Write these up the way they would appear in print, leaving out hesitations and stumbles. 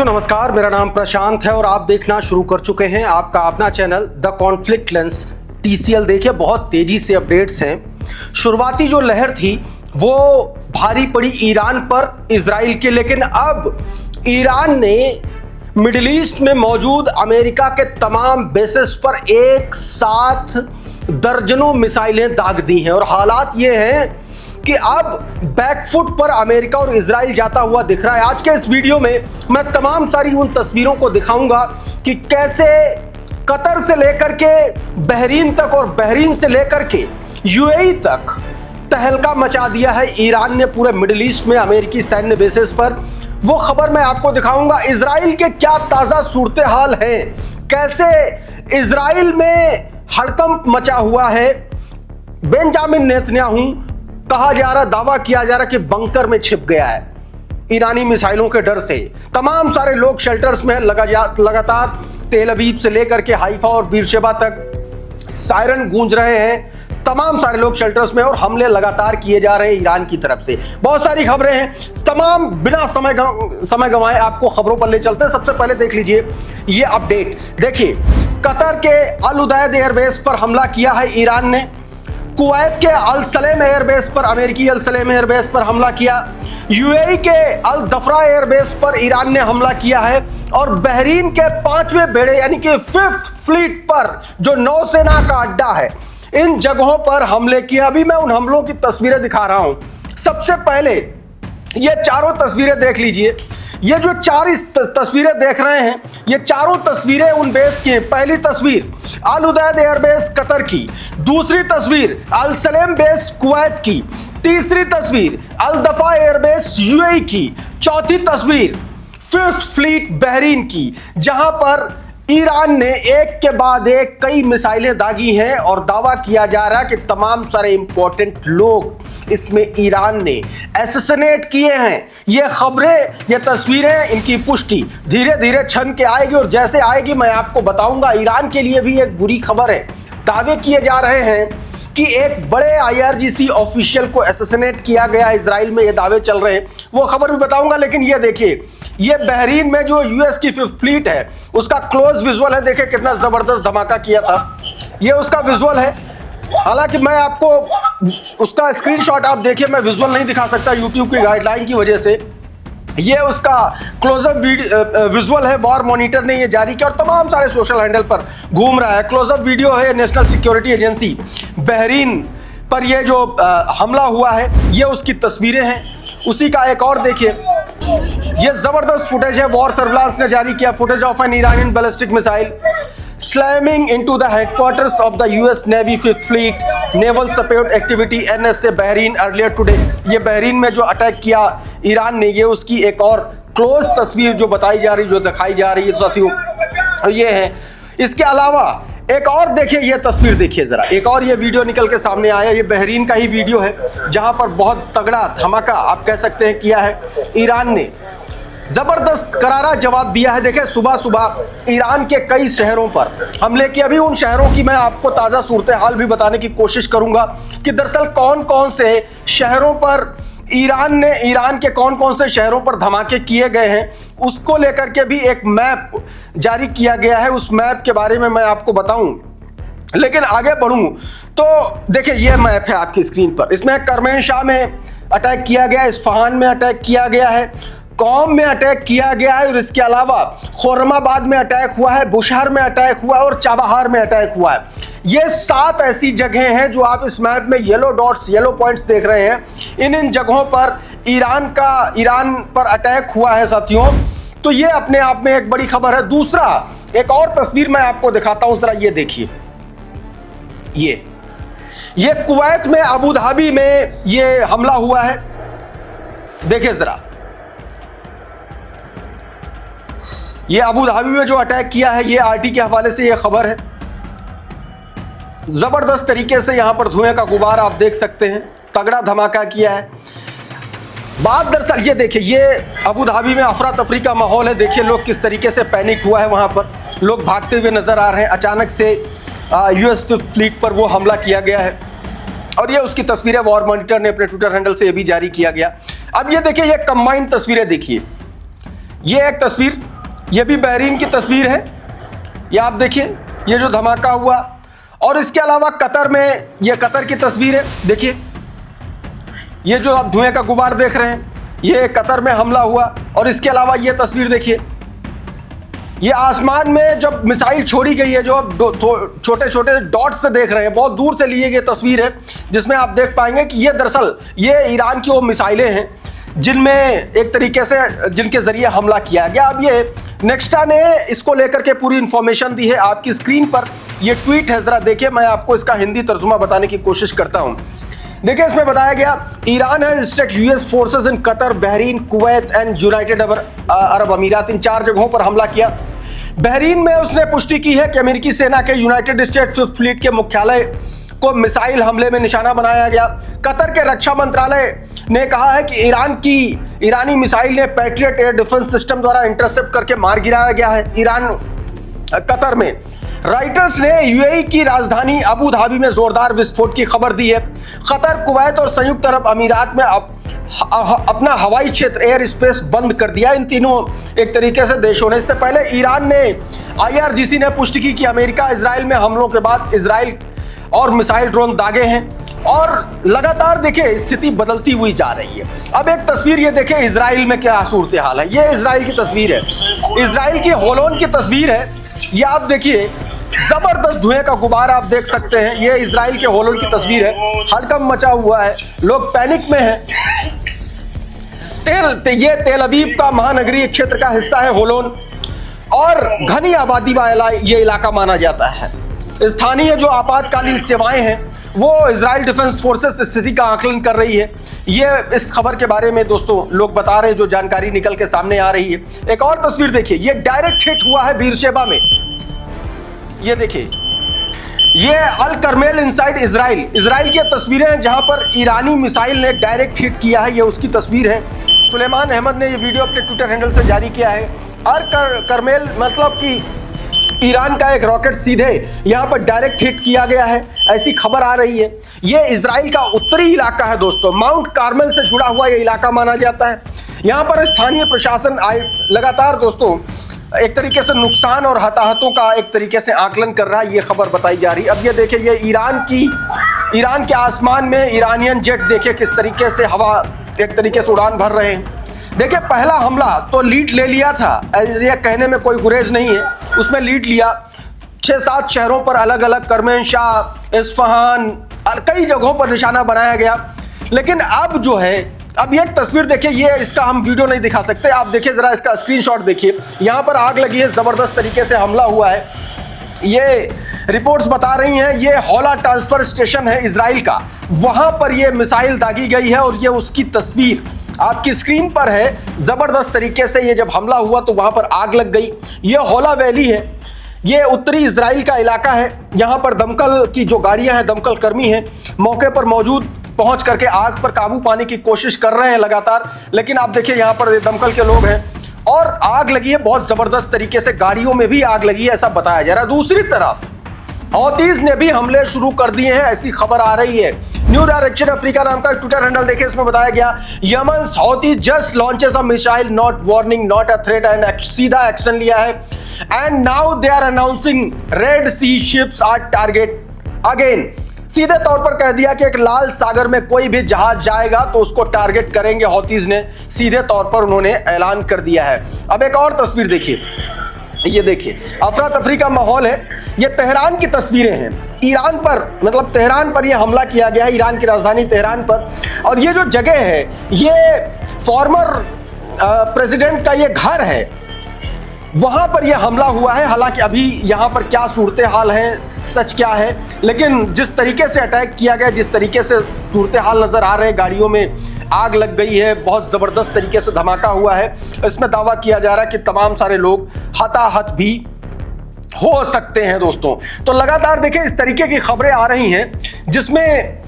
दोस्तों नमस्कार, मेरा नाम प्रशांत है और आप देखना शुरू कर चुके हैं आपका अपना channel the conflict lens TCL। देखिए बहुत तेजी से अपडेट्स हैं। शुरुआती जो लहर थी वो भारी पड़ी ईरान पर, इजराइल के, लेकिन अब ईरान ने मिडिल ईस्ट में मौजूद अमेरिका के तमाम बेसिस पर एक साथ दर्जनों मिसाइलें दाग दी हैं और हालात ये हैं कि अब बैकफुट पर अमेरिका और इजराइल जाता हुआ दिख रहा है। आज के इस वीडियो में मैं तमाम सारी उन तस्वीरों को दिखाऊंगा कि कैसे कतर से लेकर के बहरीन तक और बहरीन से लेकर के UAE तक तहलका मचा दिया है ईरान ने पूरे मिडिल ईस्ट में अमेरिकी सैन्य बेसिस पर। वो खबर मैं आपको दिखाऊंगा। इजराइल के क्या ताजा सूरत हाल है, कैसे इजराइल में हड़कंप मचा हुआ है। बेंजामिन नेतन्याहू कहा जा रहा, दावा किया जा रहा कि बंकर में छिप गया है ईरानी मिसाइलों के डर से। तमाम सारे लोग शेल्टर्स में लगातार तेल अवीव से लेकर के हाइफा और बीरशेबा तक सायरन गूंज रहे हैं। तमाम सारे लोग शेल्टर्स में और हमले लगातार किए जा रहे हैं ईरान की तरफ से। बहुत सारी खबरें हैं, तमाम बिना समय गंवाए आपको खबरों पर ले चलते हैं। सबसे पहले देख लीजिए ये अपडेट। देखिए कतर के अल उदैद एयरबेस पर हमला किया है ईरान ने। कुवैत के अल सलेम एयरबेस पर, अमेरिकी अल सलेम एयरबेस पर हमला किया। UAE के अल दफरा एयरबेस पर ईरान ने हमला किया है और बहरीन के 5वें बेड़े यानी कि 5th फ्लीट पर जो नौसेना का अड्डा है, इन जगहों पर हमले किए। अभी मैं उन हमलों की तस्वीरें दिखा रहा हूं। सबसे पहले ये चारों तस्वीरें देख लीजिए। ये जो चार तस्वीरें देख रहे हैं, ये चारों तस्वीरें उन बेस की हैं। पहली तस्वीर अल उदैद एयरबेस कतर की, दूसरी तस्वीर अल सलेम बेस कुवैत की, तीसरी तस्वीर अल दफा एयरबेस UAE की, चौथी तस्वीर 5th फ्लीट बहरीन की, जहां पर ईरान ने एक के बाद एक कई मिसाइलें दागी हैं और दावा किया जा रहा है कि तमाम सारे इंपॉर्टेंट लोग इसमें ईरान ने असैसिनेट किए हैं। ये खबरें, ये तस्वीरें, इनकी पुष्टि धीरे धीरे छन के आएगी और जैसे आएगी मैं आपको बताऊंगा। ईरान के लिए भी एक बुरी खबर है। दावे किए जा रहे हैं कि एक बड़े IRGC ऑफिशियल को असैसिनेट किया गया इजराइल में, ये दावे चल रहे हैं। वो खबर भी बताऊंगा। लेकिन ये देखिए, ये बहरीन में जो US की 5th फ्लीट है उसका क्लोज विजुअल है। देखिए कितना जबरदस्त धमाका किया था। ये उसका विजुअल है। हालांकि मैं आपको उसका स्क्रीनशॉट आप देखिए, मैं विजुअल नहीं दिखा सकता यूट्यूब की गाइडलाइन की वजह से। ये उसका क्लोजअप विजुअल है, वॉर मॉनिटर ने ये जारी किया और तमाम सारे सोशल हैंडल पर घूम रहा है। क्लोजअप वीडियो है। नेशनल सिक्योरिटी एजेंसी बहरीन पर ये जो हमला हुआ है, ये उसकी तस्वीरें हैं। उसी का एक और देखिए, ये जबरदस्त फुटेज है, वॉर सर्विलांस ने जारी किया। Footage of N Iranian ballistic missile slamming into the headquarters of the US Navy 5th Fleet Naval Support Activity NSA Bahrain earlier today। ये बहरीन में जो अटैक किया ईरान ने, ये उसकी एक और क्लोज तस्वीर जो बताई जा रही, जो दिखाई जा रही है साथियों, ये है। इसके अलावा एक और देखिए, ये तस्वीर देखिए जरा। एक और ये वीडियो निकल के सामने आया। ये बहरीन का ही वीडियो है जहां पर बहुत तगड़ा धमाका आप कह सकते हैं किया है ईरान ने। जबरदस्त करारा जवाब दिया है। देखिए सुबह सुबह ईरान के कई शहरों पर हमले किए। अभी उन शहरों की मैं आपको ताज़ा सूरत हाल भी बताने की कोशिश करूंगा कि दरअसल कौन कौन से शहरों पर ईरान के कौन कौन से शहरों पर धमाके किए गए हैं, उसको लेकर के भी एक मैप जारी किया गया है। उस मैप के बारे में मैं आपको बताऊं, लेकिन आगे बढ़ूं तो देखिए ये मैप है आपकी स्क्रीन पर। इसमें करमैनशाह में अटैक किया गया, इस्फहान में अटैक किया गया है, कौम में अटैक किया गया है और इसके अलावा खुर्रमाबाद में अटैक हुआ है, बुशहर में अटैक हुआ है और चाबहार में अटैक हुआ है। ये 7 ऐसी जगह हैं जो आप इस मैप में येलो डॉट्स, येलो पॉइंट्स देख रहे हैं। इन जगहों पर ईरान पर अटैक हुआ है साथियों। तो ये अपने आप में एक बड़ी खबर है। दूसरा एक और तस्वीर मैं आपको दिखाता हूं, जरा ये देखिए। ये कुवैत में, अबू धाबी में ये हमला हुआ है। देखिए जरा, ये अबू धाबी में जो अटैक किया है, ये RT के हवाले से ये खबर है। जबरदस्त तरीके से यहां पर धुएं का गुबार आप देख सकते हैं, तगड़ा धमाका किया है। बात दरअसल ये देखिए, ये अबू धाबी में अफरा तफरी का माहौल है। देखिए लोग किस तरीके से पैनिक हुआ है, वहां पर लोग भागते हुए नजर आ रहे हैं। अचानक से US 5th फ्लीट पर वो हमला किया गया है और ये उसकी तस्वीरें वॉर मॉनिटर ने अपने ट्विटर हैंडल से ये भी जारी किया गया। अब ये देखिए, ये कंबाइंड तस्वीरें देखिए। ये एक तस्वीर ये भी बहरीन की तस्वीर है, ये आप देखिए, ये जो धमाका हुआ। और इसके अलावा कतर में, ये कतर की तस्वीर है, देखिए ये जो आप धुएं का गुबार देख रहे हैं, ये कतर में हमला हुआ। और इसके अलावा ये तस्वीर देखिए, ये आसमान में जब मिसाइल छोड़ी गई है, जो आप छोटे छोटे डॉट्स से देख रहे हैं, बहुत दूर से लिए गई तस्वीर है, जिसमें आप देख पाएंगे कि ये दरअसल ये ईरान की वो मिसाइलें हैं जिनमें एक तरीके से जिनके जरिए हमला किया गया। अब ये नेक्स्टा ने इसको लेकर के पूरी इंफॉर्मेशन दी है, आपकी स्क्रीन पर ये ट्वीट है, जरा देखिए, मैं आपको इसका हिंदी तर्जुमा बताने की कोशिश करता हूं। देखिए, इसमें बताया गया, Iran has struck US forces in Qatar, Bahrain, Kuwait and United Arab Emirates, in 4 जगहों पर हमला किया। बहरीन में उसने पुष्टि की है कि अमेरिकी सेना के यूनाइटेड स्टेट्स फिफ्थ फ्लीट के मुख्यालय को मिसाइल हमले में निशाना बनाया गया। कतर के रक्षा मंत्रालय ने कहा है कि ईरानी मिसाइल ने पैट्रियट एयर डिफेंस सिस्टम द्वारा इंटरसेप्ट करके मार गिराया गया है ईरान कतर में। राइटर्स ने यूएई की राजधानी अबू धाबी में जोरदार विस्फोट की खबर दी है। कतर, कुवैत और संयुक्त अरब अमीरात में अपना हवाई क्षेत्र, एयर स्पेस बंद कर दिया इन तीनों एक तरीके से देशों ने। इससे पहले ईरान ने, IRGC ने पुष्टि की कि अमेरिका इजराइल में हमलों के बाद इजराइल और मिसाइल ड्रोन दागे हैं। और लगातार देखिए स्थिति बदलती हुई जा रही है। अब एक तस्वीर ये देखिए, इजराइल में क्या सूरत हाल है। ये इजराइल की तस्वीर है, इजराइल की होलोन की तस्वीर है। ये आप देखिए, जबरदस्त धुएं का गुबार आप देख सकते हैं। ये इजराइल के होलोन की तस्वीर है, हड़कंप मचा हुआ है, लोग पैनिक में हैं। ये तेल अवीव का महानगरीय क्षेत्र का हिस्सा है होलोन, और घनी आबादी वाला ये इलाका माना जाता है। स्थानीय जो आपातकालीन सेवाएं हैं वो इजराइल डिफेंस फोर्सेस स्थिति का आकलन कर रही है। ये इस खबर के बारे में दोस्तों लोग बता रहे हैं, जो जानकारी निकल के सामने आ रही है। एक और तस्वीर देखिए, ये डायरेक्ट हिट हुआ है बीरशेबा में। ये देखिए, ये अल करमेल इनसाइड इजराइल की तस्वीरें हैं जहां पर ईरानी मिसाइल ने डायरेक्ट हिट किया है। ये उसकी तस्वीर है। सुलेमान अहमद ने ये वीडियो अपने ट्विटर हैंडल से जारी किया है। अल करमेल मतलब कि ईरान का एक रॉकेट सीधे यहां पर डायरेक्ट हिट किया गया है, ऐसी खबर आ रही है। यह इजराइल का उत्तरी इलाका है दोस्तों, माउंट कार्मेल से जुड़ा हुआ यह इलाका माना जाता है। यहां पर स्थानीय प्रशासन लगातार दोस्तों एक तरीके से नुकसान और हताहतों का एक तरीके से आकलन कर रहा है, ये खबर बताई जा रही है। अब ये देखिए, ये ईरान के आसमान में ईरानियन जेट देखिए किस तरीके से हवा एक तरीके से उड़ान भर रहे हैं। देखिए, पहला हमला तो लीड ले लिया था, ये कहने में कोई गुरेज नहीं है, उसमें लीड लिया। 6-7 शहरों पर अलग अलग करमैनशाह, इस्फहान और कई जगहों पर निशाना बनाया गया। लेकिन अब जो है, अब ये तस्वीर देखिए, ये इसका हम वीडियो नहीं दिखा सकते, आप देखिए जरा इसका स्क्रीनशॉट देखिए। यहाँ पर आग लगी है, जबरदस्त तरीके से हमला हुआ है। ये रिपोर्ट्स बता रही हैं, ये हौला ट्रांसफर स्टेशन है इजराइल का, वहां पर ये मिसाइल दागी गई है और ये उसकी तस्वीर आपकी स्क्रीन पर है। जबरदस्त तरीके से ये जब हमला हुआ तो वहां पर आग लग गई। ये हौला वैली है, ये उत्तरी इजराइल का इलाका है। यहाँ पर दमकल की जो गाड़ियां हैं, दमकल कर्मी हैं, मौके पर मौजूद पहुंच करके आग पर काबू पाने की कोशिश कर रहे हैं लगातार। लेकिन आप देखिए, यहाँ पर दमकल के लोग हैं और आग लगी है बहुत जबरदस्त तरीके से, गाड़ियों में भी आग लगी है ऐसा बताया जा रहा है। दूसरी तरफ हौतीज ने भी हमले शुरू कर दिए हैं, ऐसी खबर आ रही है। न्यू डायरेक्शन अफ्रीका नाम का ट्विटर हैंडल देखिए, इसमें बताया गया, Yemen Houthi just launches a missile, not warning, not a threat, and सीधा एक्शन लिया है। And now they are announcing Red Sea ships are target again. सीधे तौर पर कह दिया कि एक लाल सागर में कोई भी जहाज जाएगा तो उसको टारगेट करेंगे। हौतीज ने सीधे तौर पर उन्होंने ऐलान कर दिया है। अब एक और तस्वीर देखिए, ये देखिए, अफरा तफरी का माहौल है। ये तेहरान की तस्वीरें हैं, ईरान पर मतलब तेहरान पर यह हमला किया गया है, ईरान की राजधानी तेहरान पर। और ये जो जगह है, ये फॉर्मर प्रेसिडेंट का ये घर है, वहां पर यह हमला हुआ है। हालांकि अभी यहां पर क्या सूरत हाल है, सच क्या है, लेकिन जिस तरीके से अटैक किया गया, जिस तरीके से सूरत हाल नजर आ रहे हैं, गाड़ियों में आग लग गई है, बहुत जबरदस्त तरीके से धमाका हुआ है। इसमें दावा किया जा रहा है कि तमाम सारे लोग हताहत भी हो सकते हैं दोस्तों। तो लगातार देखिए इस तरीके की खबरें आ रही हैं जिसमें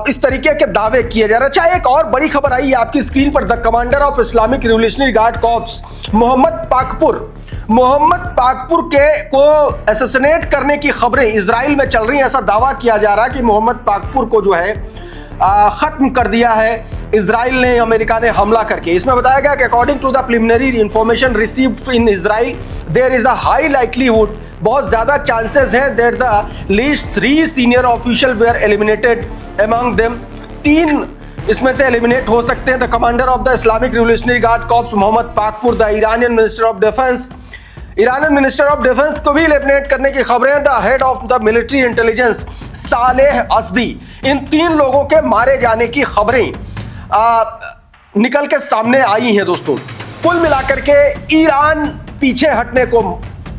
इस तरीके के दावे किए जा रहे हैं। चाहे एक और बड़ी खबर आई है आपकी स्क्रीन पर, the commander of Islamic Revolutionary Guard Corps Mohammad Pakpour के को असैसिनेट करने की खबरें इजराइल में चल रही हैं। ऐसा दावा किया जा रहा है कि मोहम्मद पाकपुर को जो है खत्म कर दिया है इजराइल ने, अमेरिका ने हमला करके। इसमें बताया गया कि according to the preliminary information received in Israel there is a high likelihood, बहुत ज्यादा चांसेस है that the least 3 senior official were eliminated among them, 3 इसमें से एलिमिनेट हो सकते हैं। The commander of the Islamic Revolutionary Guard Corps Mohammad Pakpour, the Iranian minister of defence, Iranian minister of defence को भी एलिमिनेट करने की खबरें, the head of the military intelligence Saleh असदी, इन 3 लोगों के मारे जाने की खबरें निकल के सामने आई हैं दोस्तों। कुल मिलाकर के ईरान पीछे हटने को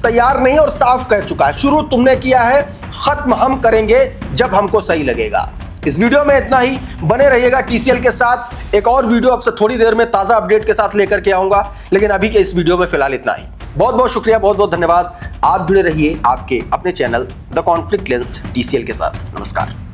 तैयार नहीं और साफ कह चुका है, शुरू तुमने किया है, खत्म हम करेंगे जब हमको सही लगेगा। इस वीडियो में इतना ही, बने रहिएगा टीसीएल के साथ। एक और वीडियो आपसे थोड़ी देर में ताजा अपडेट के साथ लेकर के आऊंगा, लेकिन अभी के इस वीडियो में फिलहाल इतना ही। बहुत बहुत शुक्रिया, बहुत बहुत धन्यवाद। आप जुड़े रहिए आपके अपने channel the conflict lens TCL के साथ। नमस्कार।